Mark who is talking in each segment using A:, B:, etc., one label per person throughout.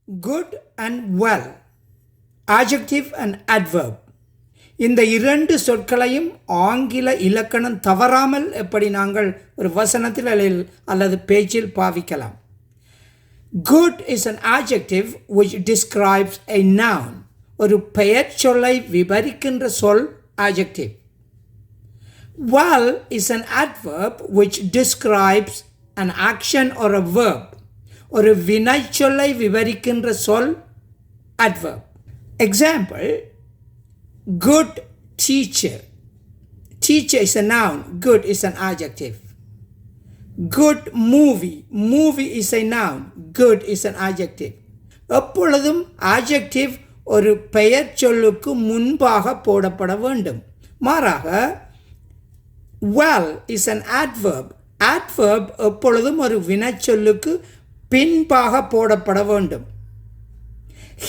A: good and well, adjective and adverb. இந்த இரண்டு சொற்களையும் ஆங்கில இலக்கணம் தவறாமல் எப்படி நாங்கள் ஒரு வசனத்தில் அல்லது பேச்சில் பாவிக்கலாம். Good is an adjective which describes a noun. ஒரு பெயர் சொல்லை விவரிக்கின்ற சொல் adjective. Well is an adverb which describes an action or a verb. ஒரு வினை சொல்லை விவரிக்கின்ற சொல் adverb. Example, good teacher. Teacher is a noun, good is an adjective. Good movie. Movie is a noun, good is an adjective. எப்பொழுதும் adjective ஒரு பெயர் சொல்லுக்கு முன்பாக போடப்பட வேண்டும். மாறாக well is an adverb. Adverb எப்பொழுதும் ஒரு வினைச்சொல்லுக்கு பின்பாக போடப்பட வேண்டும்.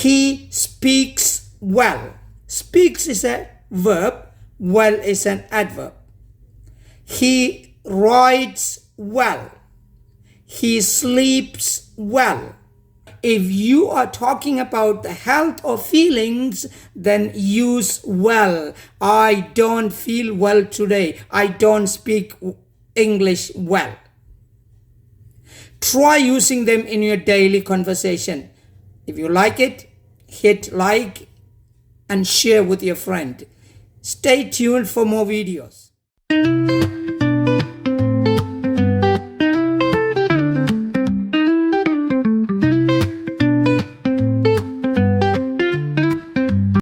A: He speaks well. Speaks is a verb, well is an adverb. He writes well. He sleeps well. If you are talking about the health or feelings, then use well. I don't feel well today. I don't speak English well. Try using them in your daily conversation. If you like it, hit like and share with your friend. Stay tuned for more videos.